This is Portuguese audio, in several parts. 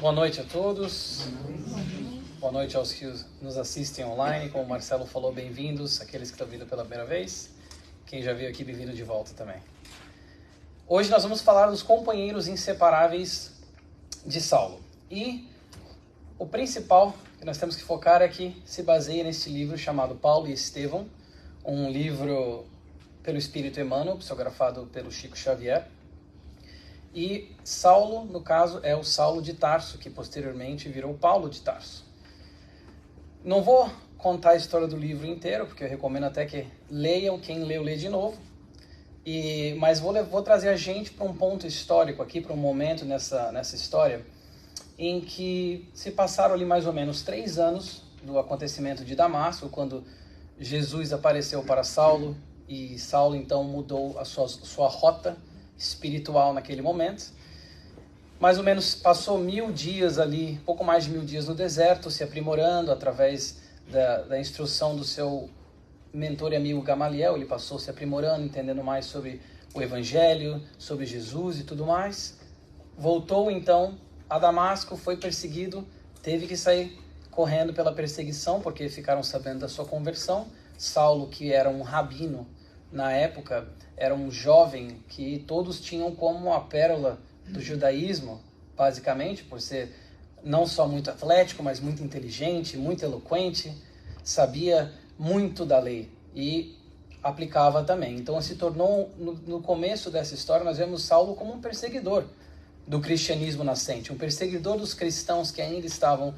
Boa noite a todos. Boa noite aos que nos assistem online. Como o Marcelo falou, bem-vindos. Aqueles que estão vindo pela primeira vez. Quem já veio aqui, bem-vindo de volta também. Hoje nós vamos falar dos companheiros inseparáveis de Saulo. E o principal que nós temos que focar é que se baseia nesse livro chamado Paulo e Estevão, um livro pelo Espírito Emmanuel, psicografado pelo Chico Xavier. E Saulo, no caso, é o Saulo de Tarso, que posteriormente virou Paulo de Tarso. Não vou contar a história do livro inteiro, porque eu recomendo até que leiam, quem leu, lê de novo. Mas vou trazer a gente para um ponto histórico aqui, para um momento nessa história, em que se passaram ali mais ou menos 3 anos do acontecimento de Damasco, quando Jesus apareceu para Saulo, e Saulo então mudou a sua rota espiritual naquele momento. Mais ou menos passou 1000 dias ali, pouco mais de 1000 dias no deserto, se aprimorando através da instrução do seu mentor e amigo Gamaliel. Ele passou se aprimorando, entendendo mais sobre o Evangelho, sobre Jesus e tudo mais. Voltou então a Damasco, foi perseguido, teve que sair correndo pela perseguição, porque ficaram sabendo da sua conversão. Saulo, que era um rabino na época, era um jovem que todos tinham como a pérola do judaísmo, basicamente, por ser não só muito atlético, mas muito inteligente, muito eloquente, sabia muito da lei e aplicava também. Então se tornou, no começo dessa história, nós vemos Saulo como um perseguidor do cristianismo nascente, um perseguidor dos cristãos que ainda estavam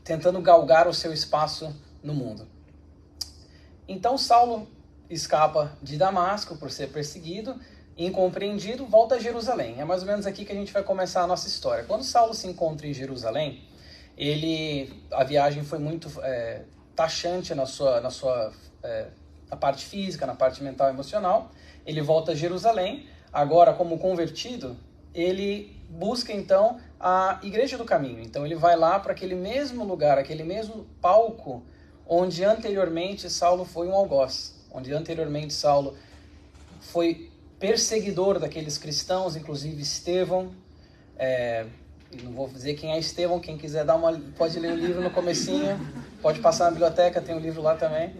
tentando galgar o seu espaço no mundo. Então Saulo escapa de Damasco por ser perseguido, incompreendido, volta a Jerusalém. É mais ou menos aqui que a gente vai começar a nossa história. Quando Saulo se encontra em Jerusalém, a viagem foi muito taxante na parte física, na parte mental e emocional. Ele volta a Jerusalém, agora como convertido, ele busca então a Igreja do Caminho. Então ele vai lá para aquele mesmo lugar, aquele mesmo palco onde anteriormente Saulo foi um algoz, onde anteriormente Saulo foi perseguidor daqueles cristãos, inclusive Estevão. Não vou dizer quem é Estevão, quem quiser pode ler o livro no comecinho, pode passar na biblioteca, tem um livro lá também.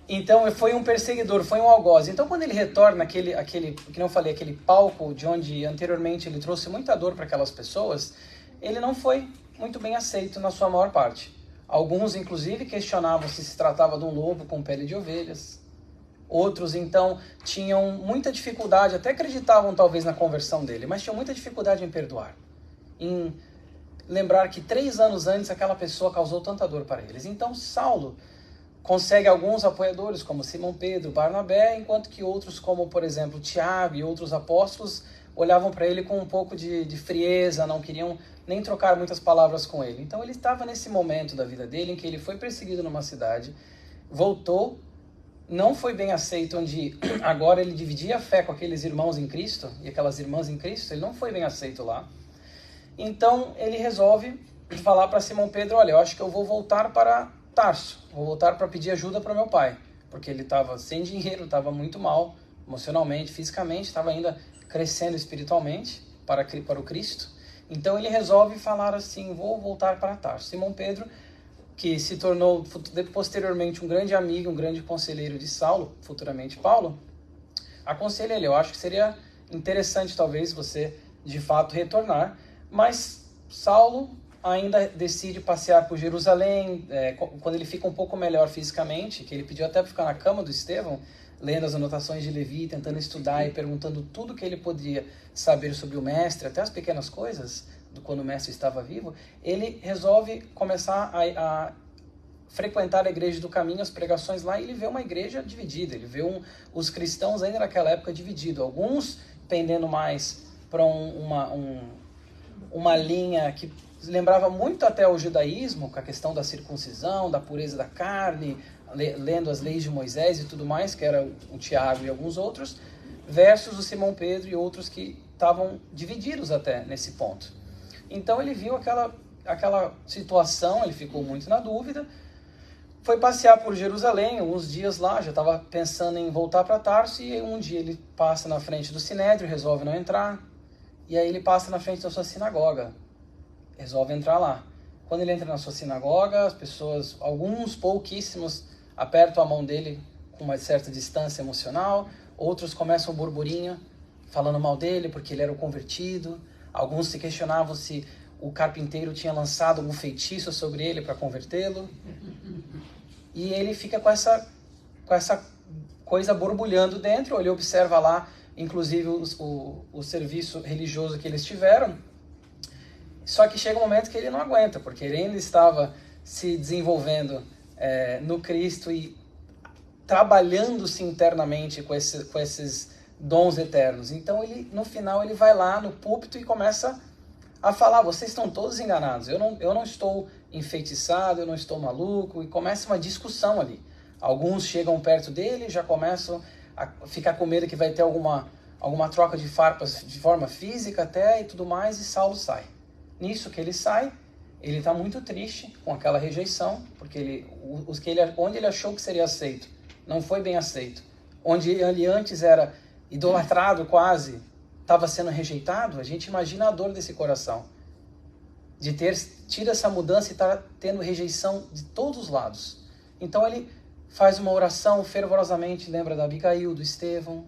Então ele foi um perseguidor, foi um algoz. Então quando ele retorna aquele que não falei, aquele palco de onde anteriormente ele trouxe muita dor para aquelas pessoas, ele não foi muito bem aceito na sua maior parte. Alguns, inclusive, questionavam se tratava de um lobo com pele de ovelhas. Outros, então, tinham muita dificuldade, até acreditavam talvez na conversão dele, mas tinham muita dificuldade em perdoar. Em lembrar que 3 anos antes aquela pessoa causou tanta dor para eles. Então, Saulo consegue alguns apoiadores, como Simão Pedro, Barnabé, enquanto que outros, como, por exemplo, Tiago e outros apóstolos, olhavam para ele com um pouco de frieza, não queriam nem trocar muitas palavras com ele. Então ele estava nesse momento da vida dele em que ele foi perseguido numa cidade, voltou, não foi bem aceito, onde agora ele dividia a fé com aqueles irmãos em Cristo e aquelas irmãs em Cristo, ele não foi bem aceito lá. Então ele resolve falar para Simão Pedro: olha, eu acho que eu vou voltar para Tarso, vou voltar para pedir ajuda para meu pai, porque ele estava sem dinheiro, estava muito mal, emocionalmente, fisicamente, estava ainda crescendo espiritualmente para o Cristo. Então ele resolve falar assim: vou voltar para Tarso. Simão Pedro, que se tornou posteriormente um grande amigo, um grande conselheiro de Saulo, futuramente Paulo, aconselha ele: eu acho que seria interessante talvez você de fato retornar. Mas Saulo ainda decide passear por Jerusalém, quando ele fica um pouco melhor fisicamente, que ele pediu até para ficar na cama do Estevão, lendo as anotações de Levi, tentando estudar e perguntando tudo que ele podia saber sobre o mestre, até as pequenas coisas, quando o mestre estava vivo. Ele resolve começar a frequentar a Igreja do Caminho, as pregações lá, e ele vê uma igreja dividida, ele vê os cristãos ainda naquela época divididos, alguns pendendo mais para uma linha que lembrava muito até o judaísmo, com a questão da circuncisão, da pureza da carne, lendo as leis de Moisés e tudo mais, que era o Tiago e alguns outros, versus o Simão Pedro e outros que estavam divididos até nesse ponto. Então ele viu aquela situação, ele ficou muito na dúvida, foi passear por Jerusalém, uns dias lá, já estava pensando em voltar para Tarso, e um dia ele passa na frente do Sinédrio, resolve não entrar, E aí ele passa na frente da sua sinagoga, resolve entrar lá. Quando ele entra na sua sinagoga, as pessoas, alguns pouquíssimos, apertam a mão dele com uma certa distância emocional, outros começam um burburinho, falando mal dele porque ele era o convertido. Alguns se questionavam se o carpinteiro tinha lançado algum feitiço sobre ele para convertê-lo. E ele fica com essa coisa borbulhando dentro. Ele observa lá, inclusive, o serviço religioso que eles tiveram. Só que chega um momento que ele não aguenta, porque ele ainda estava se desenvolvendo no Cristo e trabalhando-se internamente com esses dons eternos. Então, no final, ele vai lá no púlpito e começa a falar: vocês estão todos enganados, eu não estou enfeitiçado, eu não estou maluco, e começa uma discussão ali. Alguns chegam perto dele, já começam a ficar com medo que vai ter alguma troca de farpas de forma física até e tudo mais, e Saulo sai. Nisso que ele sai, ele está muito triste com aquela rejeição, porque onde ele achou que seria aceito, não foi bem aceito. Onde ele antes era idolatrado quase, estava sendo rejeitado. A gente imagina a dor desse coração, de ter tido essa mudança e estar tendo rejeição de todos os lados. Então ele faz uma oração fervorosamente, lembra da Abigail, do Estevão,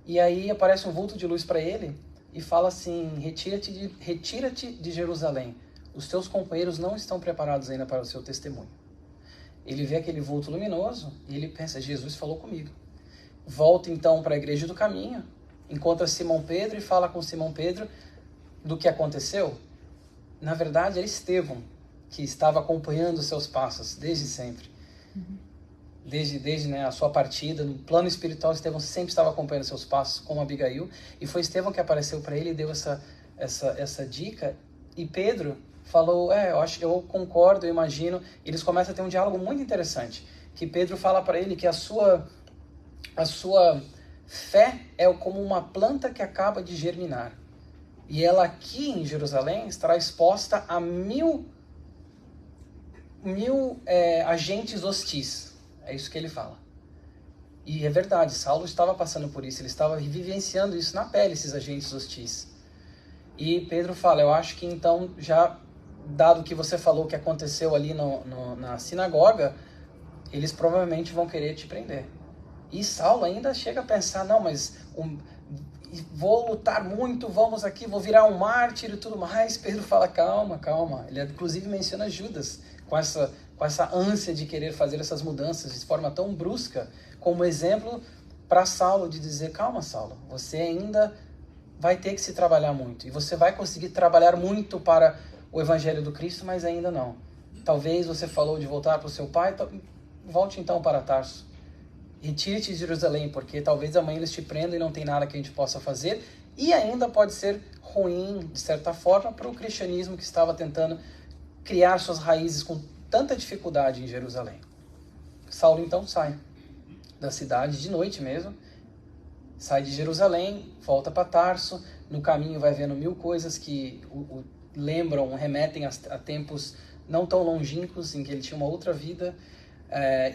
e aí aparece um vulto de luz para ele e fala assim: retira-te de Jerusalém, os teus companheiros não estão preparados ainda para o seu testemunho. Ele vê aquele vulto luminoso e ele pensa: Jesus falou comigo. Volta então para a igreja do caminho, encontra Simão Pedro e fala com Simão Pedro do que aconteceu. Na verdade, era Estevão que estava acompanhando os seus passos desde sempre. Desde a sua partida, no plano espiritual, Estevão sempre estava acompanhando seus passos, como Abigail, e foi Estevão que apareceu para ele e deu essa dica. E Pedro falou: eu concordo, eu imagino. E eles começam a ter um diálogo muito interessante, que Pedro fala para ele que a sua fé é como uma planta que acaba de germinar, e ela aqui em Jerusalém estará exposta a mil agentes hostis. É isso que ele fala. E é verdade, Saulo estava passando por isso, ele estava vivenciando isso na pele, esses agentes hostis. E Pedro fala: eu acho que então, já dado que você falou que aconteceu ali na sinagoga, eles provavelmente vão querer te prender. E Saulo ainda chega a pensar: não, mas vou lutar muito, vou virar um mártir e tudo mais. Pedro fala: calma. Ele inclusive menciona Judas, com essa ânsia de querer fazer essas mudanças de forma tão brusca, como exemplo para Saulo, de dizer: calma, Saulo, você ainda vai ter que se trabalhar muito, e você vai conseguir trabalhar muito para o Evangelho do Cristo, mas ainda não. Talvez você falou de voltar para o seu pai, volte então para Tarso. Retire-te de Jerusalém, porque talvez amanhã eles te prendam e não tem nada que a gente possa fazer, e ainda pode ser ruim, de certa forma, para o cristianismo que estava tentando criar suas raízes com tanta dificuldade em Jerusalém. Saulo então sai da cidade de noite mesmo, sai de Jerusalém, volta para Tarso. No caminho vai vendo mil coisas que remetem a tempos não tão longínquos em que ele tinha uma outra vida.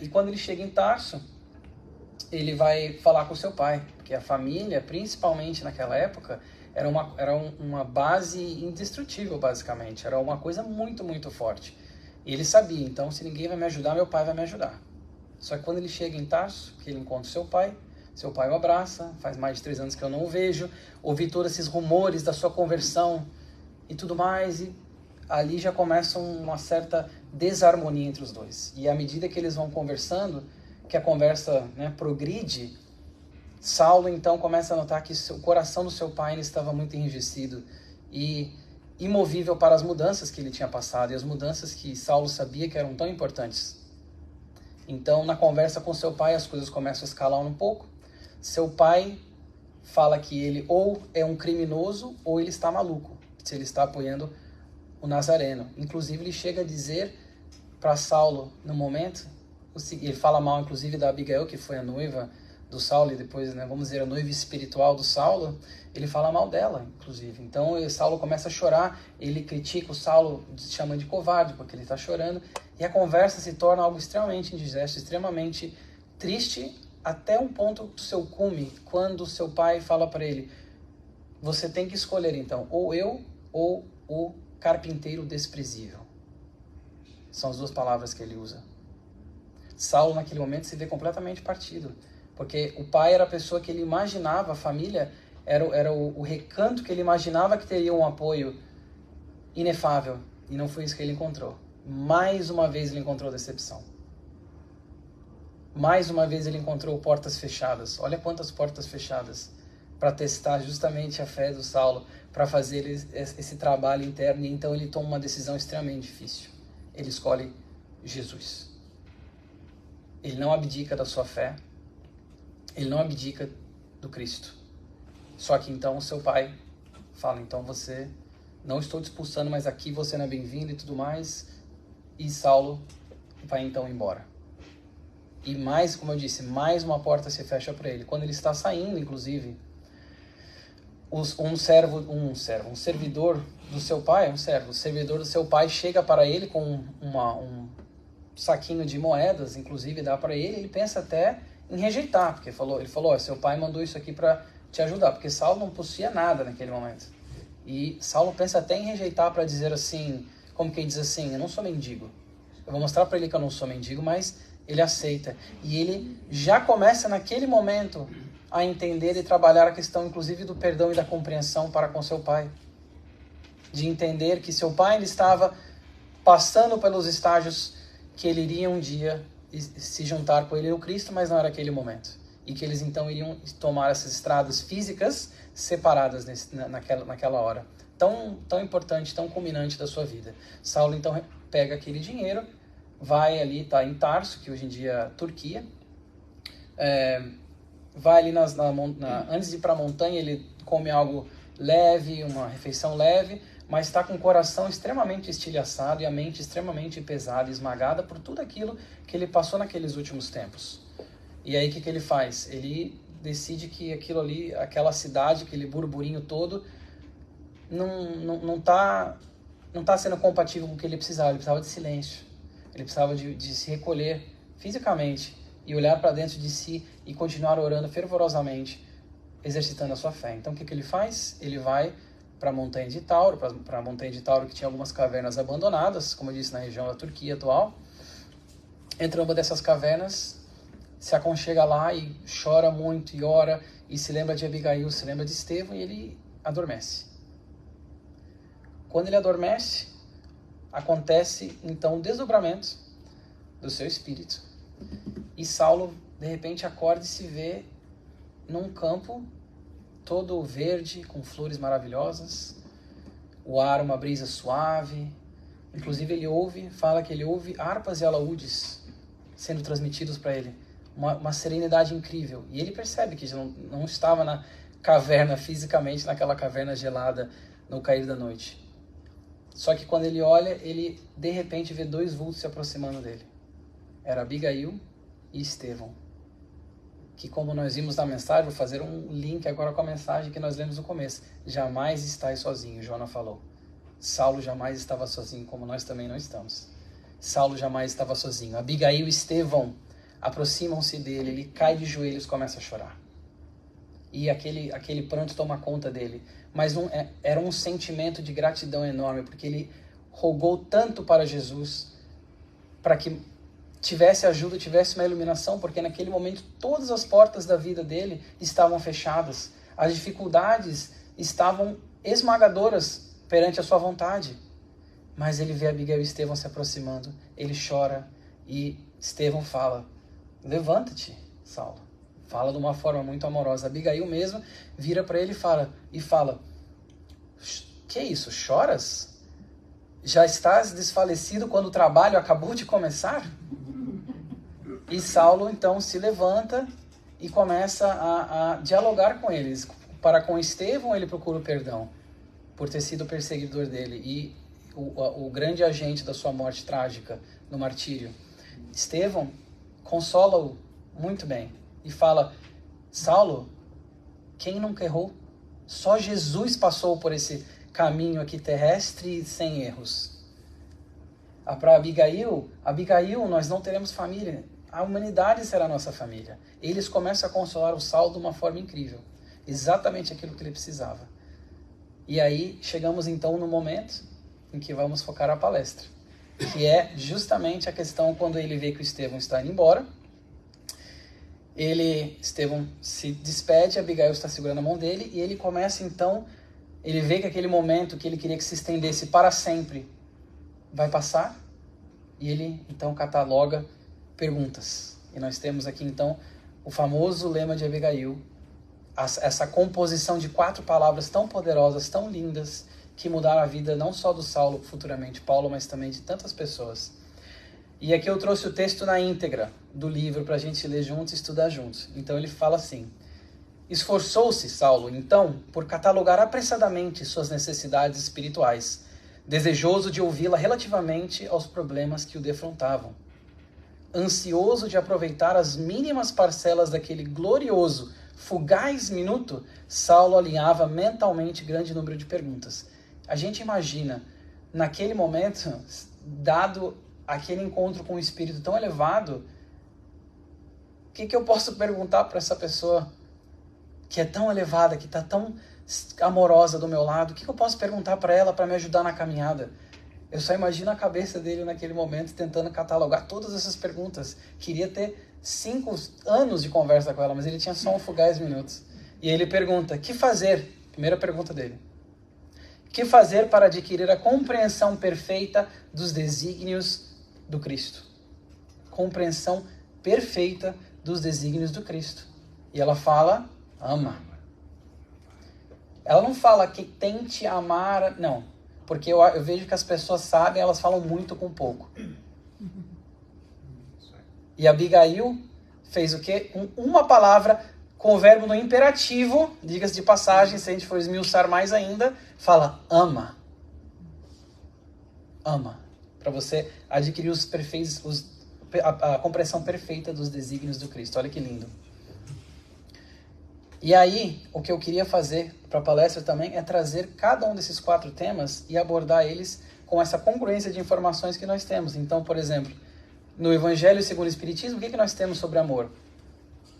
E quando ele chega em Tarso, ele vai falar com seu pai, porque a família, principalmente naquela época, era uma base indestrutível, basicamente. Era uma coisa muito, muito forte. E ele sabia: então, se ninguém vai me ajudar, meu pai vai me ajudar. Só que quando ele chega em Tarso, que ele encontra seu pai o abraça: faz mais de 3 anos que eu não o vejo, ouvi todos esses rumores da sua conversão e tudo mais, e ali já começa uma certa desarmonia entre os dois. E à medida que eles vão conversando, que a conversa progride, Saulo então começa a notar que o coração do seu pai estava muito enrijecido e imovível para as mudanças que ele tinha passado, e as mudanças que Saulo sabia que eram tão importantes. Então, na conversa com seu pai, as coisas começam a escalar um pouco. Seu pai fala que ele ou é um criminoso ou ele está maluco, se ele está apoiando o Nazareno. Inclusive, ele chega a dizer para Saulo, no momento, ele fala mal inclusive da Abigail, que foi a noiva do Saulo, e depois, vamos dizer, a noiva espiritual do Saulo. Ele fala mal dela, inclusive. Então, Saulo começa a chorar, ele critica o Saulo, chama de covarde, porque ele está chorando, e a conversa se torna algo extremamente indigesto, extremamente triste, até um ponto do seu cume, quando seu pai fala para ele: você tem que escolher então, ou eu ou o carpinteiro desprezível. São as duas palavras que ele usa. Saulo naquele momento se vê completamente partido, porque o pai era a pessoa que ele imaginava, a família era o recanto que ele imaginava que teria um apoio inefável, e não foi isso que ele encontrou. Mais uma vez ele encontrou decepção. Mais uma vez ele encontrou portas fechadas. Olha quantas portas fechadas para testar justamente a fé do Saulo, para fazer esse trabalho interno, e então ele toma uma decisão extremamente difícil. Ele escolhe Jesus. Ele não abdica da sua fé, ele não abdica do Cristo. Só que então o seu pai fala, então você, não estou te expulsando, mas aqui você não é bem-vindo e tudo mais, e Saulo vai então embora. E mais, como eu disse, mais uma porta se fecha para ele. Quando ele está saindo, inclusive, um servidor do seu pai, o servidor do seu pai chega para ele com um saquinho de moedas, inclusive dá para ele, ele pensa até em rejeitar, porque ele falou, seu pai mandou isso aqui para te ajudar, porque Saulo não possuía nada naquele momento. E Saulo pensa até em rejeitar para dizer assim, como quem diz assim, eu não sou mendigo. Eu vou mostrar para ele que eu não sou mendigo, mas ele aceita. E ele já começa naquele momento a entender e trabalhar a questão, inclusive, do perdão e da compreensão para com seu pai. De entender que seu pai ele estava passando pelos estágios que ele iria um dia se juntar com ele no Cristo, mas não era aquele momento. E que eles então iriam tomar essas estradas físicas separadas naquela hora. Tão importante, tão culminante da sua vida. Saulo então pega aquele dinheiro, vai ali, está em Tarso, que hoje em dia é Turquia, vai ali antes de ir para a montanha, ele come algo leve, uma refeição leve, mas está com o coração extremamente estilhaçado e a mente extremamente pesada, esmagada por tudo aquilo que ele passou naqueles últimos tempos. E aí o que ele faz? Ele decide que aquilo ali, aquela cidade, aquele burburinho todo, não tá sendo compatível com o que ele precisava de silêncio. Ele precisava de se recolher fisicamente e olhar para dentro de si e continuar orando fervorosamente, exercitando a sua fé. Então o que ele faz? Ele vai para a montanha de Tauro, para a montanha de Tauro que tinha algumas cavernas abandonadas, como eu disse, na região da Turquia atual. Entra numa dessas cavernas, se aconchega lá e chora muito e ora, e se lembra de Abigail, se lembra de Estevão, e ele adormece. Quando ele adormece, acontece então o desdobramento do seu espírito. E Saulo, de repente, acorda e se vê num campo todo verde, com flores maravilhosas, o ar, uma brisa suave. Inclusive fala que ele ouve harpas e alaúdes sendo transmitidos para ele. Uma serenidade incrível. E ele percebe que não estava na caverna fisicamente, naquela caverna gelada no cair da noite. Só que quando ele olha, ele de repente vê dois vultos se aproximando dele. Era Abigail e Estevão. Que, como nós vimos na mensagem, vou fazer um link agora com a mensagem que nós lemos no começo. Jamais estais sozinho, Jonas falou. Saulo jamais estava sozinho, como nós também não estamos. Saulo jamais estava sozinho. Abigail e Estevão aproximam-se dele, ele cai de joelhos e começa a chorar. E aquele pranto toma conta dele. Mas era um sentimento de gratidão enorme, porque ele rogou tanto para Jesus, para que tivesse ajuda, tivesse uma iluminação, porque naquele momento todas as portas da vida dele estavam fechadas. As dificuldades estavam esmagadoras perante a sua vontade. Mas ele vê Abigail e Estevão se aproximando, ele chora e Estevão fala, levanta-te, Saulo. Fala de uma forma muito amorosa. Abigail mesmo vira para ele e fala, que isso, choras? Já estás desfalecido quando o trabalho acabou de começar? E Saulo então se levanta e começa a dialogar com eles. Para com Estevão ele procura o perdão por ter sido perseguidor dele e o grande agente da sua morte trágica no martírio. Estevão consola-o muito bem e fala, Saulo, quem nunca errou? Só Jesus passou por esse caminho aqui terrestre e sem erros. Para Abigail, nós não teremos família. A humanidade será a nossa família. Eles começam a consolar o Saulo de uma forma incrível. Exatamente aquilo que ele precisava. E aí chegamos então no momento em que vamos focar a palestra, que é justamente a questão quando ele vê que o Estevão está indo embora. Estevão se despede, Abigail está segurando a mão dele, e ele começa então, ele vê que aquele momento que ele queria que se estendesse para sempre vai passar, e ele então cataloga perguntas. E nós temos aqui então o famoso lema de Abigail, essa composição de 4 palavras tão poderosas, tão lindas, que mudaram a vida não só do Saulo, futuramente Paulo, mas também de tantas pessoas. E aqui eu trouxe o texto na íntegra do livro para a gente ler juntos e estudar juntos. Então ele fala assim: esforçou-se Saulo, então, por catalogar apressadamente suas necessidades espirituais, desejoso de ouvi-la relativamente aos problemas que o defrontavam. Ansioso de aproveitar as mínimas parcelas daquele glorioso, fugaz minuto, Saulo alinhava mentalmente grande número de perguntas. A gente imagina, naquele momento, dado aquele encontro com um espírito tão elevado, o que eu posso perguntar para essa pessoa que é tão elevada, que está tão amorosa do meu lado? O que eu posso perguntar para ela para me ajudar na caminhada? Eu só imagino a cabeça dele naquele momento tentando catalogar todas essas perguntas. Queria ter 5 anos de conversa com ela, mas ele tinha só um fugaz minutos. E ele pergunta: que fazer? Primeira pergunta dele. Que fazer para adquirir a compreensão perfeita dos desígnios do Cristo? Compreensão perfeita dos desígnios do Cristo. E ela fala: ama. Ela não fala que tente amar, não. Porque eu vejo que as pessoas sabem, elas falam muito com pouco. E Abigail fez o quê? Com uma palavra, com o verbo no imperativo, diga-se de passagem, se a gente for esmiuçar mais ainda, fala: ama. Ama. Para você adquirir os perfeitos, a compreensão perfeita dos desígnios do Cristo. Olha que lindo. E aí, o que eu queria fazer para a palestra também é trazer cada um desses 4 temas e abordar eles com essa congruência de informações que nós temos. Então, por exemplo, no Evangelho segundo o Espiritismo, o que nós temos sobre amor?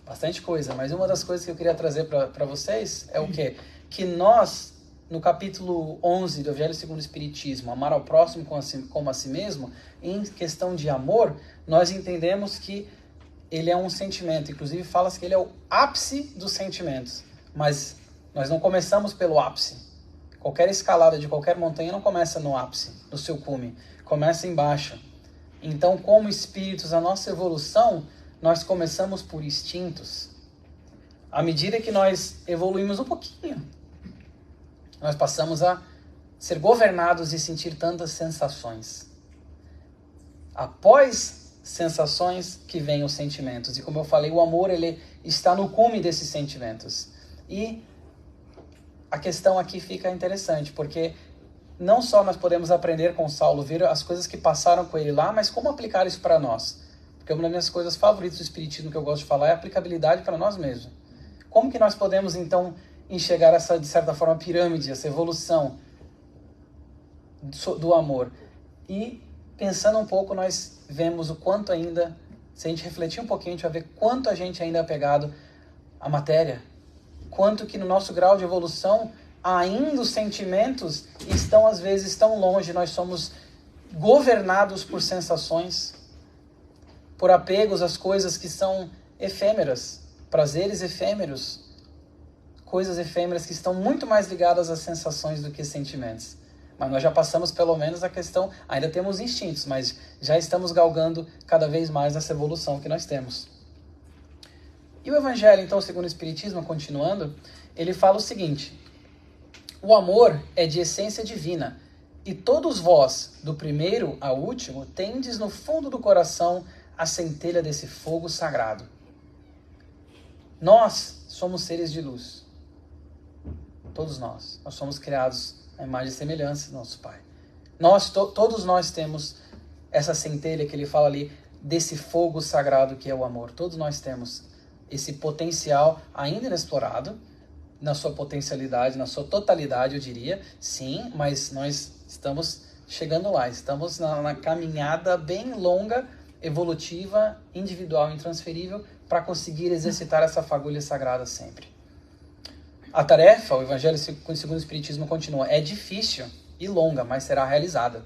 Bastante coisa, mas uma das coisas que eu queria trazer para vocês é o quê? Que nós, no capítulo 11 do Evangelho segundo o Espiritismo, amar ao próximo como a si mesmo, em questão de amor, nós entendemos que ele é um sentimento. Inclusive fala-se que ele é o ápice dos sentimentos. Mas nós não começamos pelo ápice. Qualquer escalada de qualquer montanha não começa no ápice, no seu cume. Começa embaixo. Então, como espíritos, a nossa evolução, nós começamos por instintos. À medida que nós evoluímos um pouquinho, nós passamos a ser governados e sentir tantas sensações. Após sensações que vêm os sentimentos. E como eu falei, o amor ele está no cume desses sentimentos. E a questão aqui fica interessante, porque não só nós podemos aprender com Saulo, ver as coisas que passaram com ele lá, mas como aplicar isso para nós. Porque uma das minhas coisas favoritas do Espiritismo que eu gosto de falar é a aplicabilidade para nós mesmos. Como que nós podemos, então, enxergar essa, de certa forma, pirâmide, essa evolução do amor? E pensando um pouco, nós vemos o quanto ainda, se a gente refletir um pouquinho, a gente vai ver quanto a gente ainda é apegado à matéria. Quanto que no nosso grau de evolução, ainda os sentimentos estão às vezes tão longe, nós somos governados por sensações, por apegos às coisas que são efêmeras, prazeres efêmeros, coisas efêmeras que estão muito mais ligadas às sensações do que sentimentos. Mas nós já passamos pelo menos a questão, ainda temos instintos, mas já estamos galgando cada vez mais essa evolução que nós temos. E o Evangelho, então, segundo o Espiritismo, continuando, ele fala o seguinte: o amor é de essência divina, e todos vós, do primeiro ao último, tendes no fundo do coração a centelha desse fogo sagrado. Nós somos seres de luz. Todos nós somos criados à imagem e semelhança do nosso Pai. Todos nós temos essa centelha que ele fala ali, desse fogo sagrado que é o amor. Todos nós temos esse potencial ainda inexplorado, na sua potencialidade, na sua totalidade, eu diria, sim, mas nós estamos chegando lá, estamos na caminhada bem longa, evolutiva, individual, intransferível, para conseguir exercitar essa fagulha sagrada sempre. A tarefa, o Evangelho segundo o Espiritismo continua, é difícil e longa, mas será realizada.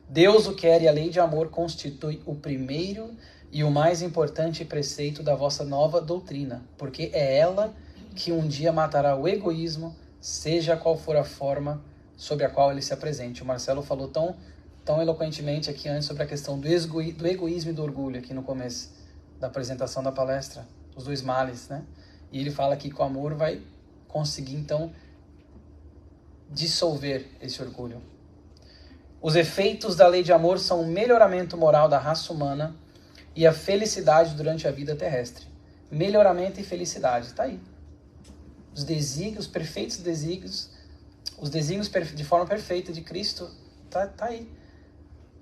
Deus o quer e a lei de amor constitui o primeiro e o mais importante preceito da vossa nova doutrina, porque é ela que um dia matará o egoísmo, seja qual for a forma sobre a qual ele se apresente. O Marcelo falou tão eloquentemente aqui antes sobre a questão do egoísmo e do orgulho, aqui no começo da apresentação da palestra, os dois males, né? E ele fala aqui que o amor vai conseguir, então, dissolver esse orgulho. Os efeitos da lei de amor são o melhoramento moral da raça humana e a felicidade durante a vida terrestre. Melhoramento e felicidade, está aí. Os desígnios, os perfeitos desígnios, os desígnios de forma perfeita de Cristo, tá aí.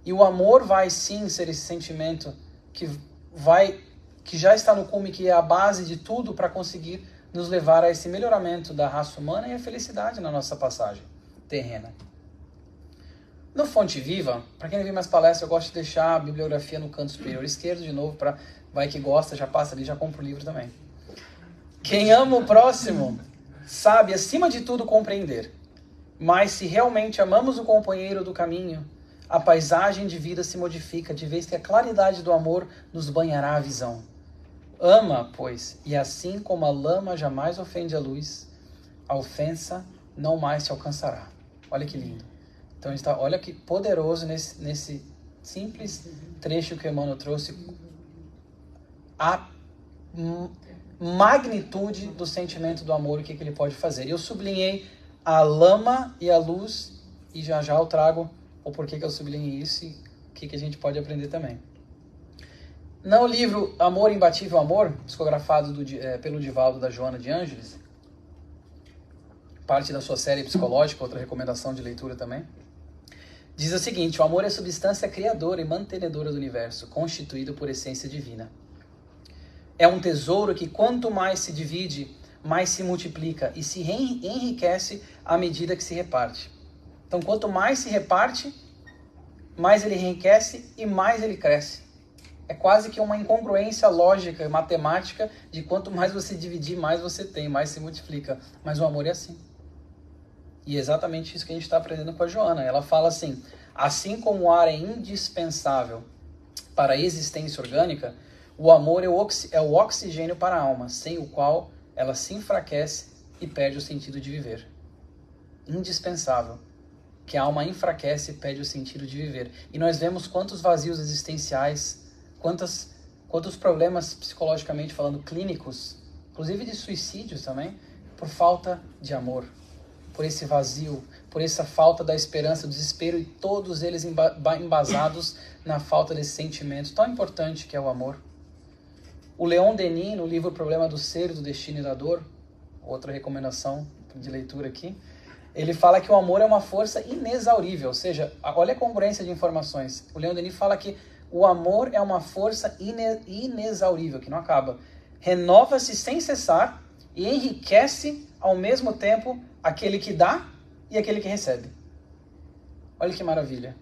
E o amor vai sim ser esse sentimento que já está no cume, que é a base de tudo para conseguir nos levar a esse melhoramento da raça humana e a felicidade na nossa passagem terrena. No Fonte Viva, para quem não viu minhas palestras, eu gosto de deixar a bibliografia no canto superior esquerdo, de novo, para vai que gosta, já passa ali, já compra o livro também. Quem ama o próximo sabe, acima de tudo, compreender. Mas se realmente amamos o companheiro do caminho, a paisagem de vida se modifica, de vez que a claridade do amor nos banhará a visão. Ama, pois, e assim como a lama jamais ofende a luz, a ofensa não mais te alcançará. Olha que lindo. Então, olha que poderoso nesse simples trecho que o Emmanuel trouxe, a magnitude do sentimento do amor e o que ele pode fazer. Eu sublinhei a lama e a luz, e já eu trago o porquê que eu sublinhei isso e o que a gente pode aprender também. No livro Amor, Imbatível Amor, psicografado pelo Divaldo da Joana de Ângeles, parte da sua série psicológica, outra recomendação de leitura também, diz o seguinte: o amor é substância criadora e mantenedora do universo, constituído por essência divina. É um tesouro que quanto mais se divide, mais se multiplica e se enriquece à medida que se reparte. Então, quanto mais se reparte, mais ele enriquece e mais ele cresce. É quase que uma incongruência lógica e matemática de quanto mais você dividir, mais você tem, mais se multiplica. Mas o amor é assim. E é exatamente isso que a gente está aprendendo com a Joana. Ela fala assim como o ar é indispensável para a existência orgânica, o amor é o oxigênio para a alma, sem o qual ela se enfraquece e perde o sentido de viver. Indispensável. Que a alma enfraquece e perde o sentido de viver. E nós vemos quantos vazios existenciais, quantos problemas psicologicamente falando, clínicos, inclusive de suicídios também, por falta de amor. Por esse vazio, por essa falta da esperança, do desespero, e todos eles embasados na falta desse sentimento tão importante que é o amor. O Leon Denis, no livro O Problema do Ser, do Destino e da Dor, outra recomendação de leitura aqui, ele fala que o amor é uma força inexaurível, ou seja, olha a congruência de informações. O Leon Denis fala que o amor é uma força inexaurível, que não acaba. Renova-se sem cessar e enriquece ao mesmo tempo aquele que dá e aquele que recebe. Olha que maravilha.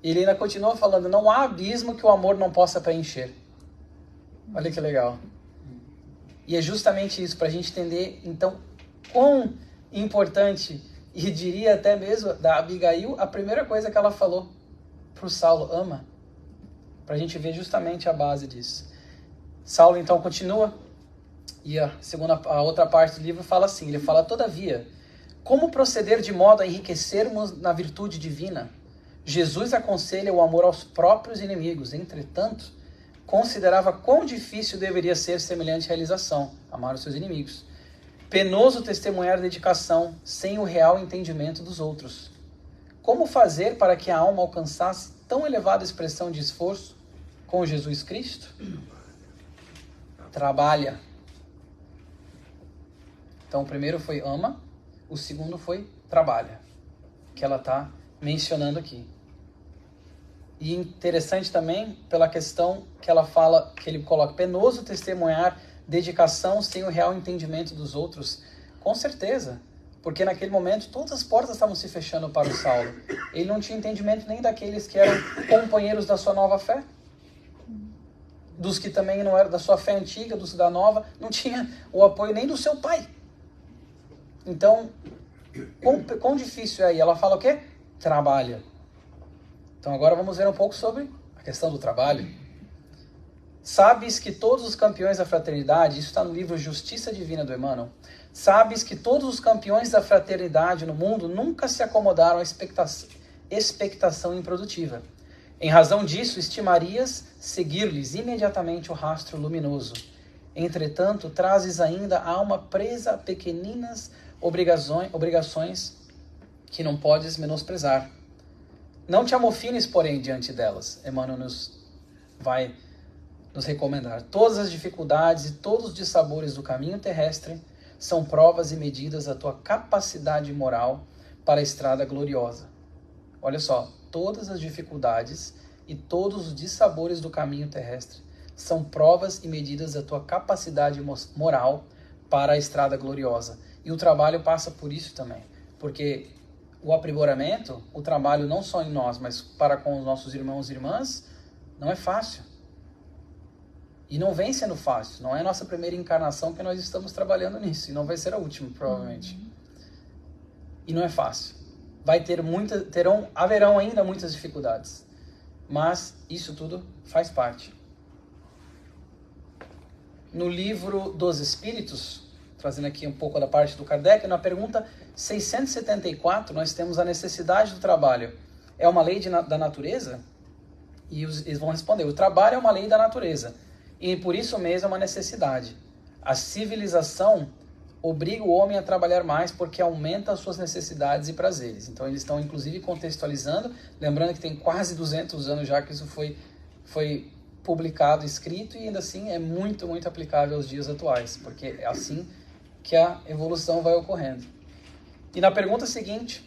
Ele ainda continua falando, não há abismo que o amor não possa preencher. Olha que legal. E é justamente isso, para a gente entender, então, quão importante, e diria até mesmo da Abigail, a primeira coisa que ela falou para o Saulo, ama. Para a gente ver justamente a base disso. Saulo, então, continua. E a outra parte do livro fala assim, ele fala, todavia, como proceder de modo a enriquecermos na virtude divina? Jesus aconselha o amor aos próprios inimigos, entretanto, considerava quão difícil deveria ser semelhante realização, amar os seus inimigos. Penoso testemunhar dedicação, sem o real entendimento dos outros. Como fazer para que a alma alcançasse tão elevada expressão de esforço com Jesus Cristo? Trabalha. Então, o primeiro foi ama, o segundo foi trabalha, que ela está mencionando aqui. E interessante também pela questão que ela fala, que ele coloca, penoso testemunhar, dedicação sem o real entendimento dos outros. Com certeza, porque naquele momento todas as portas estavam se fechando para o Saulo. Ele não tinha entendimento nem daqueles que eram companheiros da sua nova fé, dos que também não eram da sua fé antiga, dos da nova, não tinha o apoio nem do seu pai. Então, quão difícil é aí? Ela fala o quê? Trabalha. Então agora vamos ver um pouco sobre a questão do trabalho. Sabes que todos os campeões da fraternidade, isso está no livro Justiça Divina do Emmanuel, sabes que todos os campeões da fraternidade no mundo nunca se acomodaram à expectação improdutiva. Em razão disso, estimarias seguir-lhes imediatamente o rastro luminoso. Entretanto, trazes ainda a alma presa a pequeninas obrigações que não podes menosprezar. Não te amofines, porém, diante delas. Emmanuel vai nos recomendar. Todas as dificuldades e todos os dissabores do caminho terrestre são provas e medidas da tua capacidade moral para a estrada gloriosa. Olha só, todas as dificuldades e todos os dissabores do caminho terrestre são provas e medidas da tua capacidade moral para a estrada gloriosa. E o trabalho passa por isso também, porque o aprimoramento, o trabalho não só em nós, mas para com os nossos irmãos e irmãs, não é fácil. E não vem sendo fácil. Não é a nossa primeira encarnação que nós estamos trabalhando nisso. E não vai ser a última, provavelmente. E não é fácil. Haverão ainda muitas dificuldades. Mas isso tudo faz parte. No livro dos Espíritos, trazendo aqui um pouco da parte do Kardec, na pergunta 674, nós temos a necessidade do trabalho. É uma lei da natureza? E eles vão responder, o trabalho é uma lei da natureza. E por isso mesmo é uma necessidade. A civilização obriga o homem a trabalhar mais porque aumenta as suas necessidades e prazeres. Então eles estão inclusive contextualizando, lembrando que tem quase 200 anos já que isso foi publicado, escrito, e ainda assim é muito, muito aplicável aos dias atuais, porque é assim que a evolução vai ocorrendo. E na pergunta seguinte,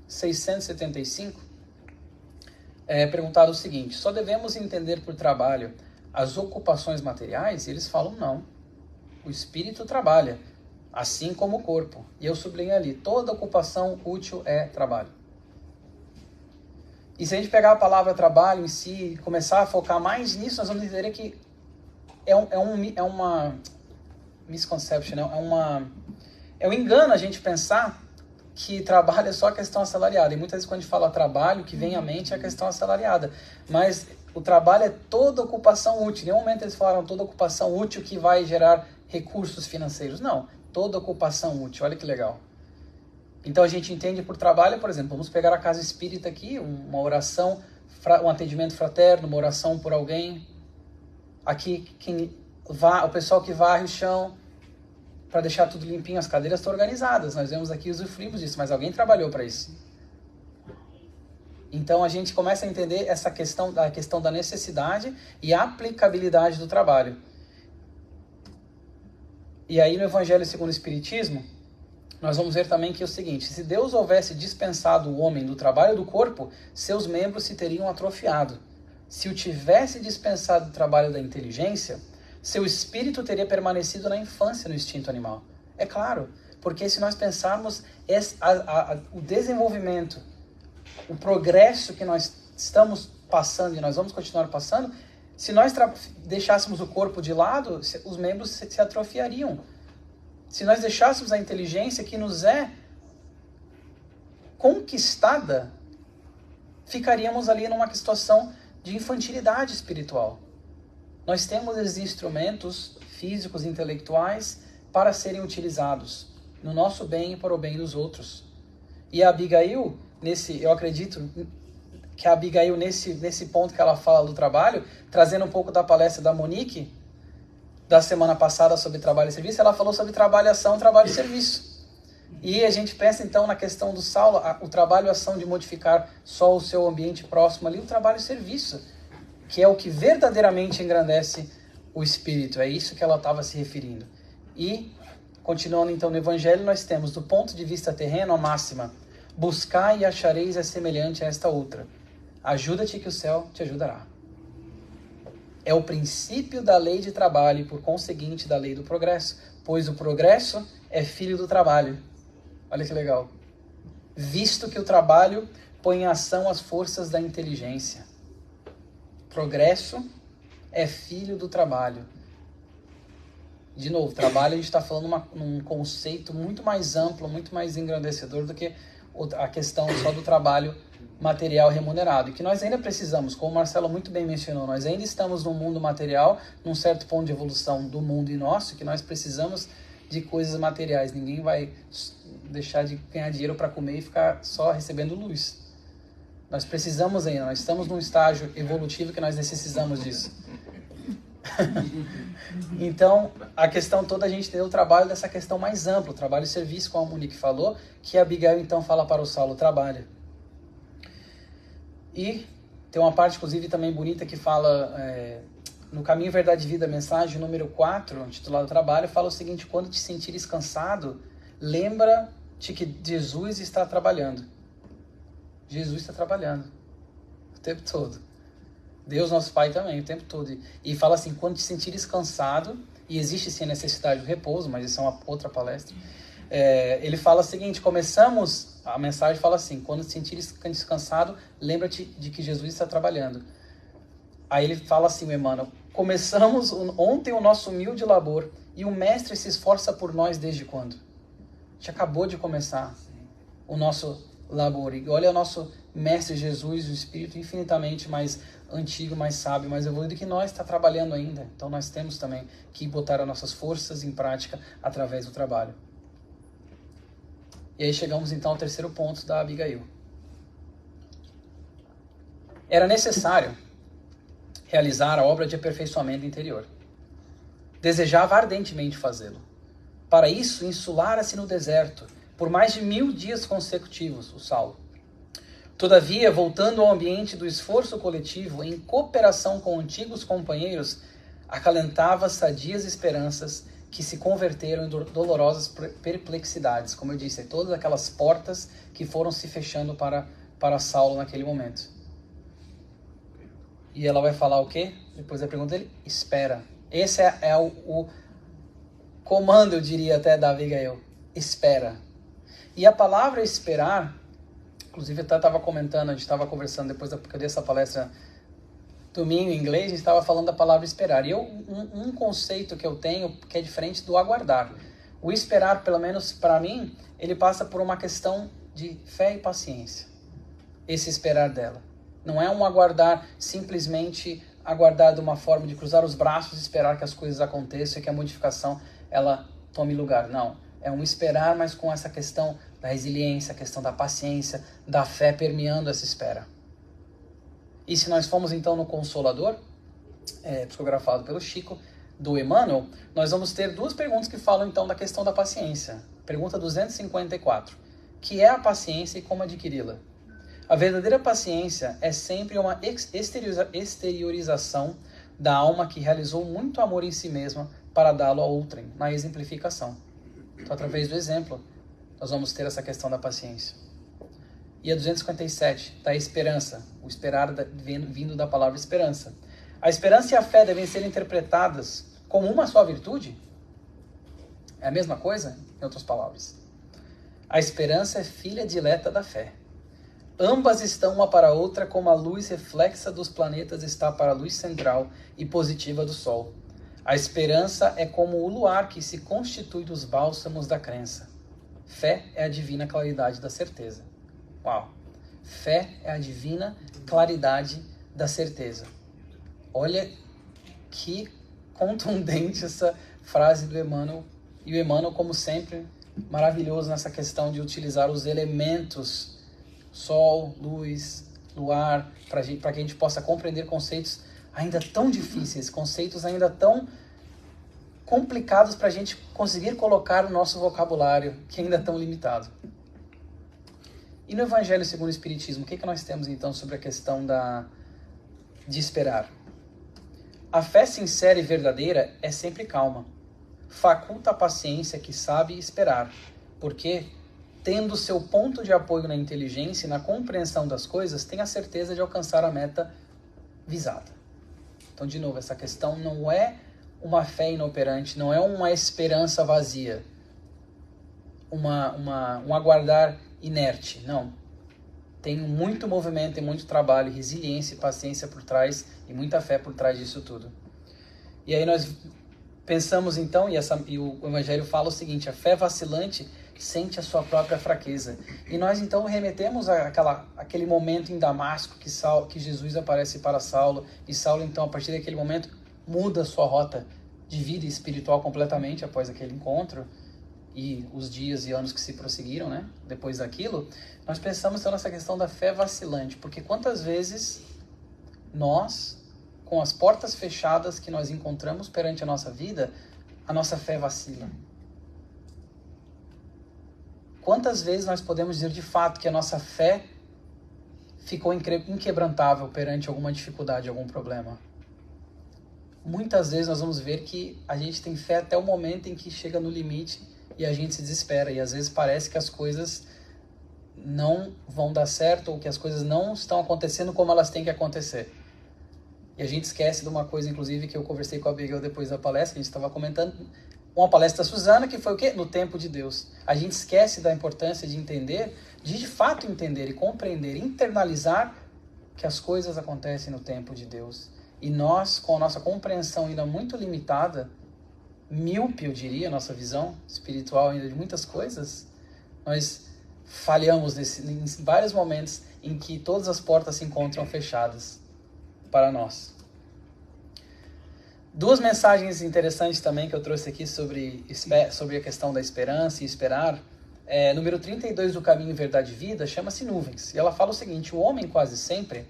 675, é perguntado o seguinte: só devemos entender por trabalho as ocupações materiais? E eles falam não. O espírito trabalha, assim como o corpo. E eu sublinho ali, toda ocupação útil é trabalho. E se a gente pegar a palavra trabalho em si e começar a focar mais nisso, nós vamos entender que é uma misconception, é um engano a gente pensar que trabalho é só a questão assalariada. E muitas vezes quando a gente fala trabalho, o que vem à mente é a questão assalariada. Mas o trabalho é toda ocupação útil. Em nenhum momento eles falaram toda ocupação útil que vai gerar recursos financeiros. Não, toda ocupação útil. Olha que legal. Então a gente entende por trabalho, por exemplo, vamos pegar a casa espírita aqui, uma oração, um atendimento fraterno, uma oração por alguém. Aqui o pessoal que varre o chão para deixar tudo limpinho, as cadeiras estão organizadas. Nós vemos aqui, usufruímos disso, mas alguém trabalhou para isso. Então a gente começa a entender a questão da necessidade e a aplicabilidade do trabalho. E aí no Evangelho segundo o Espiritismo, nós vamos ver também que é o seguinte: se Deus houvesse dispensado o homem do trabalho do corpo, seus membros se teriam atrofiado. Se o tivesse dispensado do trabalho da inteligência, seu espírito teria permanecido na infância no instinto animal. É claro, porque se nós pensarmos o desenvolvimento, o progresso que nós estamos passando e nós vamos continuar passando, se nós deixássemos o corpo de lado, os membros se atrofiariam. Se nós deixássemos a inteligência que nos é conquistada, ficaríamos ali numa situação de infantilidade espiritual. Nós temos esses instrumentos físicos e intelectuais para serem utilizados no nosso bem e para o bem dos outros. E a Abigail, eu acredito que a Abigail, nesse ponto que ela fala do trabalho, trazendo um pouco da palestra da Monique, da semana passada sobre trabalho e serviço, ela falou sobre trabalho e ação, trabalho e serviço. E a gente pensa então na questão do Saulo, o trabalho e ação de modificar só o seu ambiente próximo ali, o trabalho e serviço, que é o que verdadeiramente engrandece o espírito. É isso que ela estava se referindo. E, continuando então no Evangelho, nós temos, do ponto de vista terreno, a máxima: buscai e achareis é semelhante a esta outra. Ajuda-te que o céu te ajudará. É o princípio da lei de trabalho e, por conseguinte, da lei do progresso, pois o progresso é filho do trabalho. Olha que legal. Visto que o trabalho põe em ação as forças da inteligência. Progresso é filho do trabalho. De novo, trabalho, a gente está falando num conceito muito mais amplo, muito mais engrandecedor do que a questão só do trabalho material remunerado. E que nós ainda precisamos, como o Marcelo muito bem mencionou, nós ainda estamos num mundo material, num certo ponto de evolução do mundo e nosso, que nós precisamos de coisas materiais. Ninguém vai deixar de ganhar dinheiro para comer e ficar só recebendo luz. Nós precisamos ainda, nós estamos num estágio evolutivo que nós necessitamos disso. Então, a questão toda, a gente tem o trabalho dessa questão mais ampla, o trabalho e serviço, como a Monique falou, que a Abigail então fala para o Saulo, trabalha. E tem uma parte, inclusive, também bonita que fala, no Caminho, Verdade e Vida, mensagem número 4, titulado Trabalho, fala o seguinte: quando te sentires cansado, lembra-te que Jesus está trabalhando. Jesus está trabalhando o tempo todo. Deus, nosso Pai, também, o tempo todo. E fala assim, quando te sentires cansado, e existe sim a necessidade do repouso, mas isso é uma outra palestra, ele fala o seguinte, a mensagem fala assim, quando te sentires cansado, lembra-te de que Jesus está trabalhando. Aí ele fala assim, o Emmanuel, começamos ontem o nosso humilde labor, e o Mestre se esforça por nós desde quando? A gente acabou de começar o nosso labor. E olha o nosso Mestre Jesus, o Espírito infinitamente mais antigo, mais sábio, mais evoluído que nós, está trabalhando ainda. Então nós temos também que botar as nossas forças em prática através do trabalho. E aí chegamos então ao terceiro ponto da Abigail. Era necessário realizar a obra de aperfeiçoamento interior. Desejava ardentemente fazê-lo. Para isso, insulara-se no deserto, por mais de 1000 dias consecutivos, o Saulo. Todavia, voltando ao ambiente do esforço coletivo, em cooperação com antigos companheiros, acalentava sadias esperanças que se converteram em dolorosas perplexidades. Como eu disse, todas aquelas portas que foram se fechando para Saulo naquele momento. E ela vai falar o quê? Depois da pergunta dele, espera. Esse é o comando, eu diria até, da Abigail. Espera. E a palavra esperar, inclusive eu estava comentando, a gente estava conversando depois que eu dei essa palestra domingo em inglês, a gente estava falando da palavra esperar. E um conceito que eu tenho que é diferente do aguardar. O esperar, pelo menos para mim, ele passa por uma questão de fé e paciência. Esse esperar dela. Não é um aguardar, simplesmente aguardar de uma forma de cruzar os braços e esperar que as coisas aconteçam e que a modificação ela tome lugar. Não. É um esperar, mas com essa questão da resiliência, a questão da paciência, da fé permeando essa espera. E se nós formos então no Consolador, psicografado pelo Chico, do Emmanuel, nós vamos ter duas perguntas que falam então da questão da paciência. Pergunta 254. Que é a paciência e como adquiri-la? A verdadeira paciência é sempre uma exteriorização da alma que realizou muito amor em si mesma para dá-lo a outrem, na exemplificação. Então, através do exemplo, nós vamos ter essa questão da paciência. E a 257, da esperança, o esperar vindo da palavra esperança. A esperança e a fé devem ser interpretadas como uma só virtude? É a mesma coisa? Em outras palavras. A esperança é filha dileta da fé. Ambas estão uma para a outra como a luz reflexa dos planetas está para a luz central e positiva do Sol. A esperança é como o luar que se constitui dos bálsamos da crença. Fé é a divina claridade da certeza. Uau! Fé é a divina claridade da certeza. Olha que contundente essa frase do Emmanuel. E o Emmanuel, como sempre, maravilhoso nessa questão de utilizar os elementos, sol, luz, luar, para que a gente possa compreender conceitos ainda tão difíceis, conceitos ainda tão complicados para a gente conseguir colocar no nosso vocabulário, que ainda é tão limitado. E no Evangelho segundo o Espiritismo, o que nós temos então sobre a questão de esperar? A fé sincera e verdadeira é sempre calma. Faculta a paciência que sabe esperar, porque, tendo seu ponto de apoio na inteligência e na compreensão das coisas, tem a certeza de alcançar a meta visada. Então, de novo, essa questão não é uma fé inoperante, não é uma esperança vazia, um aguardar inerte, não. Tem muito movimento, tem muito trabalho, resiliência e paciência por trás, e muita fé por trás disso tudo. E aí nós Pensamos então, e o Evangelho fala o seguinte: a fé vacilante sente a sua própria fraqueza. E nós então remetemos àquele momento em Damasco que Jesus aparece para Saulo, e Saulo então a partir daquele momento muda sua rota de vida espiritual completamente após aquele encontro e os dias e anos que se prosseguiram, né? Depois daquilo, nós pensamos então nessa questão da fé vacilante, porque quantas vezes nós, com as portas fechadas que nós encontramos perante a nossa vida, a nossa fé vacila. Quantas vezes nós podemos dizer de fato que a nossa fé ficou inquebrantável perante alguma dificuldade, algum problema? Muitas vezes nós vamos ver que a gente tem fé até o momento em que chega no limite e a gente se desespera. E às vezes parece que as coisas não vão dar certo ou que as coisas não estão acontecendo como elas têm que acontecer. E a gente esquece de uma coisa, inclusive, que eu conversei com a Abigail depois da palestra, que a gente estava comentando, uma palestra da Suzana, que foi o quê? No tempo de Deus. A gente esquece da importância de entender, de fato entender e compreender, internalizar que as coisas acontecem no tempo de Deus. E nós, com a nossa compreensão ainda muito limitada, míope, eu diria, nossa visão espiritual ainda de muitas coisas, nós falhamos em vários momentos em que todas as portas se encontram fechadas para nós. Duas mensagens interessantes também que eu trouxe aqui sobre a questão da esperança e esperar. Número 32 do Caminho, Verdade e Vida, chama-se Nuvens. E ela fala o seguinte: o homem quase sempre